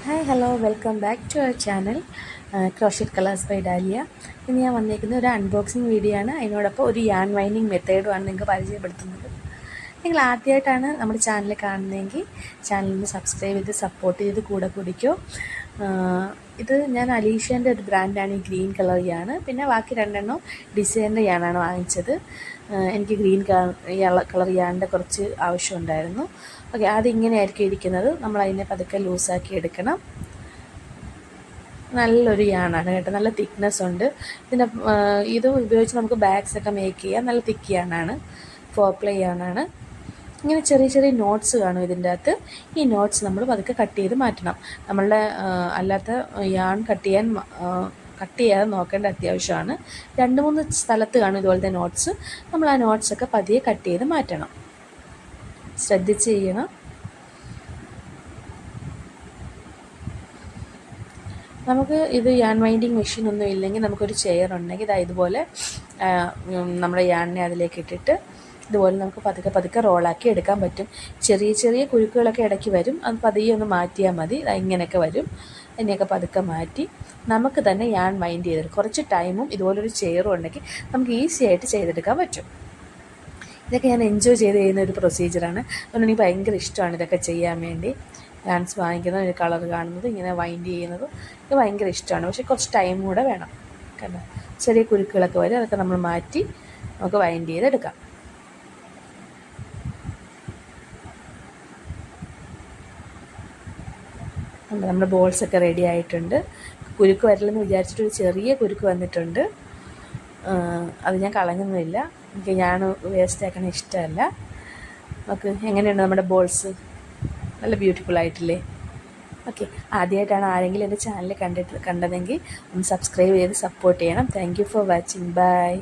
Hi hello welcome back to our channel crochet colours by Dalia. ഇന്ന് ഞാൻ വന്നിരിക്കുന്ന ഒരു അൺബോക്സിങ് വീഡിയോ ആണ്. അതിനോടൊപ്പം ഒരു യാൺ വൈൻഡിങ് മെത്തേഡുമാണ് നിങ്ങൾക്ക് പരിചയപ്പെടുത്തുന്നത്. നിങ്ങൾ ആദ്യമായിട്ടാണ് നമ്മുടെ ചാനൽ കാണുന്നതെങ്കിൽ ചാനലിന് സബ്സ്ക്രൈബ് ചെയ്ത് സപ്പോർട്ട് ചെയ്ത് കൂടെ കുടിക്കോ. ഇത് ഞാൻ അലീഷേൻ്റെ ഒരു ബ്രാൻഡാണ് ഈ ഗ്രീൻ കളർ യാണ്. പിന്നെ ബാക്കി രണ്ടെണ്ണം ഡിസൈൻ്റെ യാണാണ് വാങ്ങിച്ചത്. എനിക്ക് ഗ്രീൻ കളർ യാണിൻ്റെ കുറച്ച് ആവശ്യമുണ്ടായിരുന്നു. ഓക്കെ, അതിങ്ങനെയായിരിക്കും ഇരിക്കുന്നത്. നമ്മൾ അതിനെ പതുക്കെ ലൂസാക്കി എടുക്കണം. നല്ലൊരു യാണാണ് കേട്ടോ, നല്ല തിക്നെസ് ഉണ്ട്. ഇതിൻ്റെ ഇത് ഉപയോഗിച്ച് നമുക്ക് ബാഗ്സ് ഒക്കെ മേക്ക് ചെയ്യാം. നല്ല തിക്ക് യാണാണ്, ഫോർ പ്ലേ യാണാണ്. ഇങ്ങനെ ചെറിയ ചെറിയ നോട്ട്സ് കാണും ഇതിൻ്റെ അകത്ത്. ഈ നോട്ട്സ് നമ്മൾ പതുക്കെ കട്ട് ചെയ്ത് മാറ്റണം. നമ്മളുടെ അല്ലാത്ത യാൺ കട്ട് ചെയ്യാതെ നോക്കേണ്ട അത്യാവശ്യമാണ്. 2-3 സ്ഥലത്ത് കാണും ഇതുപോലത്തെ നോട്ട്സ്. നമ്മൾ ആ നോട്ട്സൊക്കെ പതിയെ കട്ട് ചെയ്ത് മാറ്റണം. ശ്രദ്ധിച്ച് ചെയ്യണം. നമുക്ക് ഇത് യാൺ വൈൻഡിങ് മെഷീൻ ഒന്നും ഇല്ലെങ്കിൽ നമുക്കൊരു ചെയർ ഉണ്ടെങ്കിൽ ഇതുപോലെ നമ്മുടെ യാണിനെ അതിലേക്ക് ഇട്ടിട്ട് ഇതുപോലെ നമുക്ക് പതുക്കെ പതുക്കെ റോളാക്കി എടുക്കാൻ പറ്റും. ചെറിയ ചെറിയ കുരുക്കുകളൊക്കെ ഇടയ്ക്ക് വരും, അത് പതിയെ ഒന്ന് മാറ്റിയാൽ മതി. ഇങ്ങനെയൊക്കെ വരും. അതിനെയൊക്കെ പതുക്കെ മാറ്റി നമുക്ക് തന്നെ യാൺ വൈൻഡ് ചെയ്തെടുക്കും. കുറച്ച് ടൈമും ഇതുപോലൊരു ചെയറും ഉണ്ടെങ്കിൽ നമുക്ക് ഈസി ആയിട്ട് ചെയ്തെടുക്കാൻ പറ്റും. ഇതൊക്കെ ഞാൻ എൻജോയ് ചെയ്യുന്ന ഒരു പ്രൊസീജിയറാണ്. അതുകൊണ്ട് എനിക്ക് ഭയങ്കര ഇഷ്ടമാണ് ഇതൊക്കെ ചെയ്യാൻ വേണ്ടി. യാൺസ് വാങ്ങിക്കുന്നത്, ഒരു കളർ കാണുന്നത്, ഇങ്ങനെ വൈൻഡ് ചെയ്യുന്നത് ഇത് ഭയങ്കര ഇഷ്ടമാണ്. പക്ഷേ കുറച്ച് ടൈം കൂടെ വേണം. കണ്ടോ, ചെറിയ കുരുക്കുകളൊക്കെ വരും. അതൊക്കെ നമ്മൾ മാറ്റി നമുക്ക് വൈൻഡ് ചെയ്തെടുക്കാം. നമ്മുടെ ബോൾസൊക്കെ റെഡി ആയിട്ടുണ്ട്. കുരുക്ക് വരില്ലെന്ന് വിചാരിച്ചിട്ടൊരു ചെറിയ കുരുക്ക് വന്നിട്ടുണ്ട്. അത് ഞാൻ കളഞ്ഞൊന്നുമില്ല. എനിക്ക് ഞാൻ വേസ്റ്റ് ആക്കണ ഇഷ്ടമല്ല. നമുക്ക് എങ്ങനെയുണ്ട് നമ്മുടെ ബോൾസ്? നല്ല ബ്യൂട്ടിഫുൾ ആയിട്ടില്ലേ? ഓക്കെ, ആദ്യമായിട്ടാണ് ആരെങ്കിലും എൻ്റെ ചാനൽ കണ്ടതെങ്കിൽ ഒന്ന് സബ്സ്ക്രൈബ് ചെയ്ത് സപ്പോർട്ട് ചെയ്യണം. Thank you for watching. By.